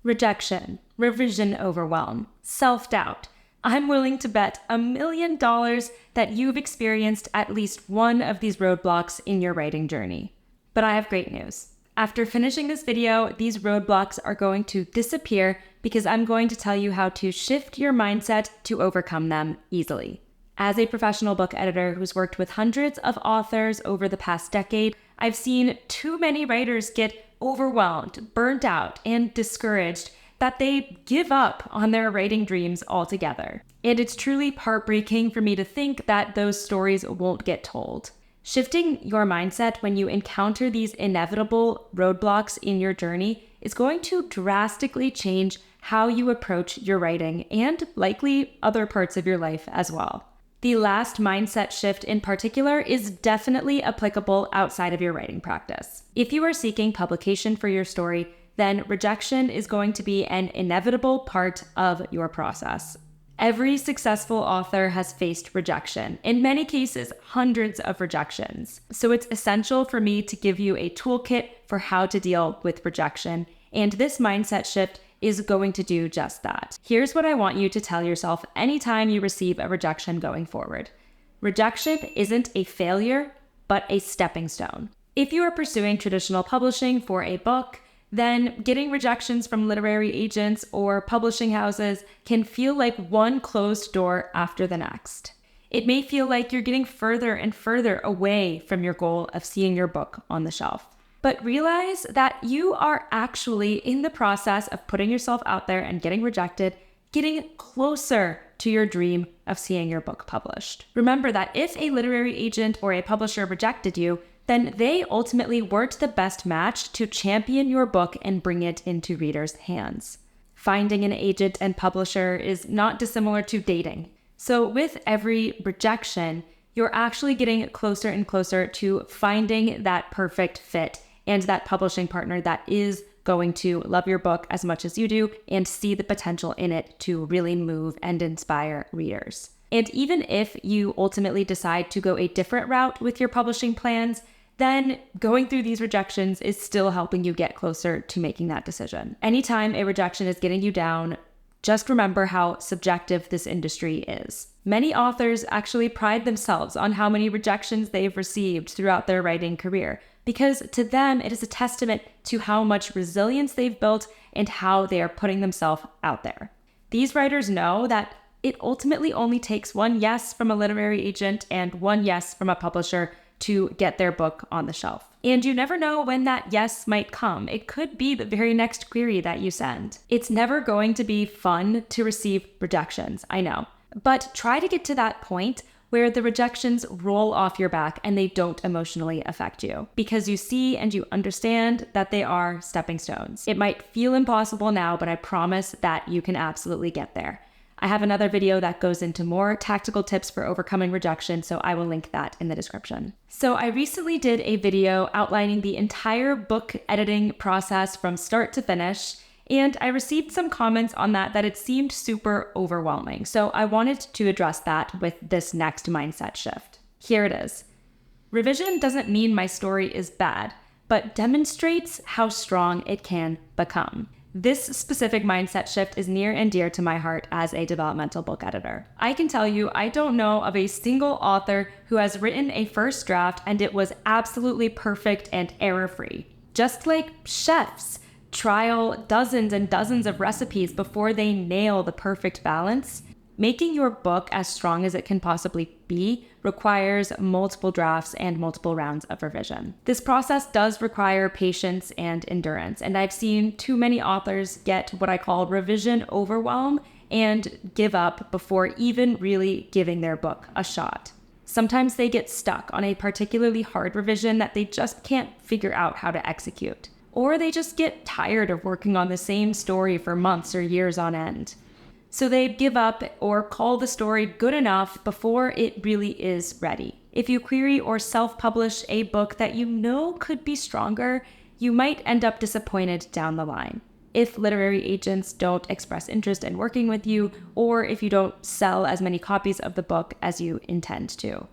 Rejection, revision overwhelm, self-doubt. I'm willing to bet $1 million that you've experienced at least one of these roadblocks in your writing journey. But I have great news. After finishing this video, these roadblocks are going to disappear because I'm going to tell you how to shift your mindset to overcome them easily. As a professional book editor who's worked with hundreds of authors over the past decade, I've seen too many writers get overwhelmed, burnt out, and discouraged that they give up on their writing dreams altogether. And it's truly heartbreaking for me to think that those stories won't get told. Shifting your mindset when you encounter these inevitable roadblocks in your journey is going to drastically change how you approach your writing and likely other parts of your life as well. The last mindset shift in particular is definitely applicable outside of your writing practice. If you are seeking publication for your story, then rejection is going to be an inevitable part of your process. Every successful author has faced rejection, in many cases, hundreds of rejections. So it's essential for me to give you a toolkit for how to deal with rejection, and this mindset shift is going to do just that. Here's what I want you to tell yourself anytime you receive a rejection going forward. Rejection isn't a failure, but a stepping stone. If you are pursuing traditional publishing for a book, then getting rejections from literary agents or publishing houses can feel like one closed door after the next. It may feel like you're getting further and further away from your goal of seeing your book on the shelf. But realize that you are actually in the process of putting yourself out there and getting rejected, getting closer to your dream of seeing your book published. Remember that if a literary agent or a publisher rejected you, then they ultimately weren't the best match to champion your book and bring it into readers' hands. Finding an agent and publisher is not dissimilar to dating. So with every rejection, you're actually getting closer and closer to finding that perfect fit and that publishing partner that is going to love your book as much as you do and see the potential in it to really move and inspire readers. And even if you ultimately decide to go a different route with your publishing plans, then going through these rejections is still helping you get closer to making that decision. Anytime a rejection is getting you down, just remember how subjective this industry is. Many authors actually pride themselves on how many rejections they've received throughout their writing career, because to them, it is a testament to how much resilience they've built and how they are putting themselves out there. These writers know that it ultimately only takes one yes from a literary agent and one yes from a publisher to get their book on the shelf. And you never know when that yes might come. It could be the very next query that you send. It's never going to be fun to receive rejections, I know. But try to get to that point where the rejections roll off your back and they don't emotionally affect you, because you see and you understand that they are stepping stones. It might feel impossible now, but I promise that you can absolutely get there. I have another video that goes into more tactical tips for overcoming rejection, so I will link that in the description. So I recently did a video outlining the entire book editing process from start to finish, and I received some comments on that it seemed super overwhelming. So I wanted to address that with this next mindset shift. Here it is. Revision doesn't mean my story is bad, but demonstrates how strong it can become. This specific mindset shift is near and dear to my heart as a developmental book editor. I can tell you, I don't know of a single author who has written a first draft and it was absolutely perfect and error-free. Just like chefs trial dozens and dozens of recipes before they nail the perfect balance, making your book as strong as it can possibly be requires multiple drafts and multiple rounds of revision. This process does require patience and endurance, and I've seen too many authors get what I call revision overwhelm and give up before even really giving their book a shot. Sometimes they get stuck on a particularly hard revision that they just can't figure out how to execute. Or they just get tired of working on the same story for months or years on end. So they give up or call the story good enough before it really is ready. If you query or self-publish a book that you know could be stronger, you might end up disappointed down the line. If literary agents don't express interest in working with you, or if you don't sell as many copies of the book as you intend to.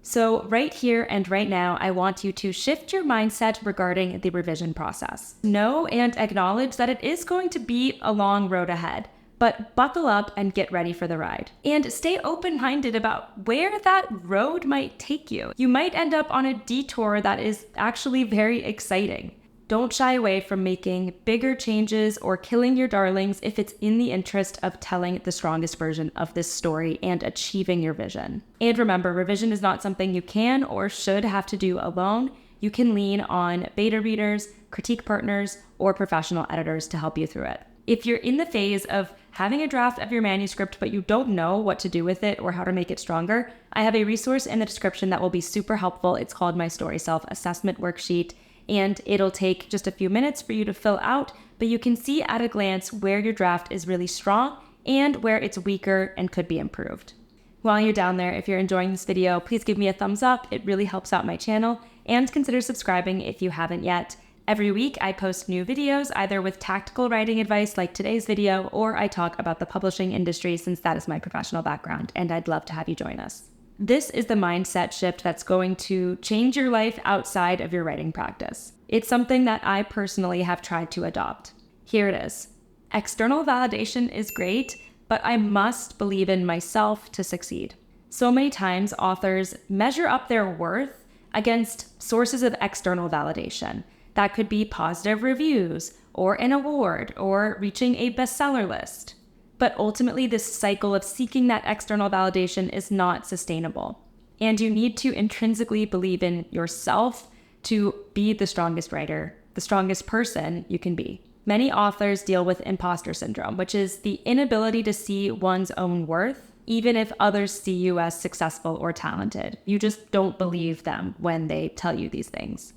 So right here and right now, I want you to shift your mindset regarding the revision process. Know and acknowledge that it is going to be a long road ahead, but buckle up and get ready for the ride. And stay open-minded about where that road might take you. You might end up on a detour that is actually very exciting. Don't shy away from making bigger changes or killing your darlings if it's in the interest of telling the strongest version of this story and achieving your vision. And remember, revision is not something you can or should have to do alone. You can lean on beta readers, critique partners, or professional editors to help you through it. If you're in the phase of having a draft of your manuscript, but you don't know what to do with it or how to make it stronger, I have a resource in the description that will be super helpful. It's called my Story Self-Assessment Worksheet. And it'll take just a few minutes for you to fill out, but you can see at a glance where your draft is really strong and where it's weaker and could be improved. While you're down there, if you're enjoying this video, please give me a thumbs up. It really helps out my channel, and consider subscribing if you haven't yet. Every week, I post new videos, either with tactical writing advice like today's video, or I talk about the publishing industry since that is my professional background, and I'd love to have you join us. This is the mindset shift that's going to change your life outside of your writing practice. It's something that I personally have tried to adopt. Here it is. External validation is great, but I must believe in myself to succeed. So many times authors measure up their worth against sources of external validation. That could be positive reviews, or an award, or reaching a bestseller list. But ultimately, this cycle of seeking that external validation is not sustainable. And you need to intrinsically believe in yourself to be the strongest writer, the strongest person you can be. Many authors deal with imposter syndrome, which is the inability to see one's own worth, even if others see you as successful or talented. You just don't believe them when they tell you these things.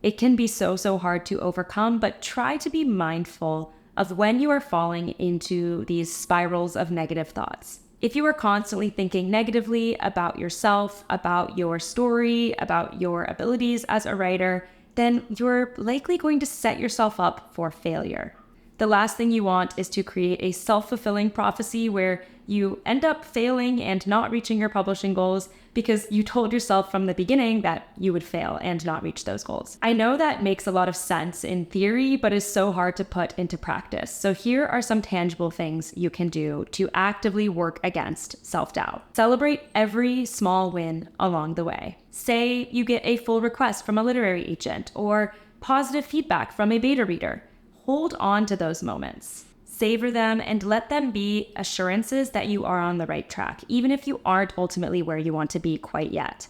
It can be so hard to overcome, but try to be mindful of when you are falling into these spirals of negative thoughts. If you are constantly thinking negatively about yourself, about your story, about your abilities as a writer, then you're likely going to set yourself up for failure. The last thing you want is to create a self-fulfilling prophecy where you end up failing and not reaching your publishing goals because you told yourself from the beginning that you would fail and not reach those goals. I know that makes a lot of sense in theory, but is so hard to put into practice. So here are some tangible things you can do to actively work against self-doubt. Celebrate every small win along the way. Say you get a full request from a literary agent or positive feedback from a beta reader. Hold on to those moments. Savor them and let them be assurances that you are on the right track, even if you aren't ultimately where you want to be quite yet.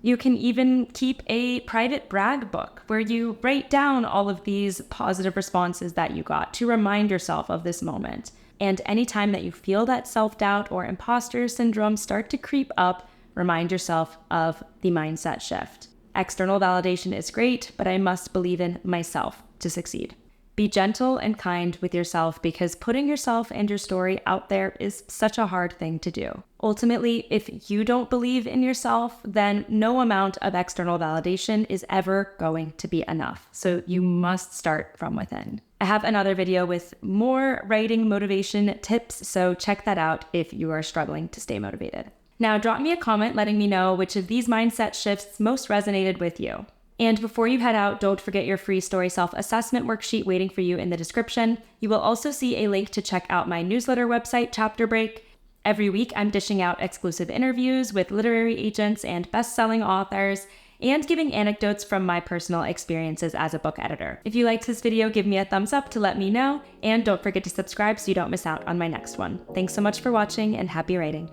You can even keep a private brag book where you write down all of these positive responses that you got to remind yourself of this moment. And anytime that you feel that self-doubt or imposter syndrome start to creep up, remind yourself of the mindset shift. External validation is great, but I must believe in myself to succeed. Be gentle and kind with yourself because putting yourself and your story out there is such a hard thing to do. Ultimately, if you don't believe in yourself, then no amount of external validation is ever going to be enough. So you must start from within. I have another video with more writing motivation tips, so check that out if you are struggling to stay motivated. Now, drop me a comment letting me know which of these mindset shifts most resonated with you. And before you head out, don't forget your free story self-assessment worksheet waiting for you in the description. You will also see a link to check out my newsletter website, Chapter Break. Every week, I'm dishing out exclusive interviews with literary agents and best-selling authors, and giving anecdotes from my personal experiences as a book editor. If you liked this video, give me a thumbs up to let me know, and don't forget to subscribe so you don't miss out on my next one. Thanks so much for watching, and happy writing.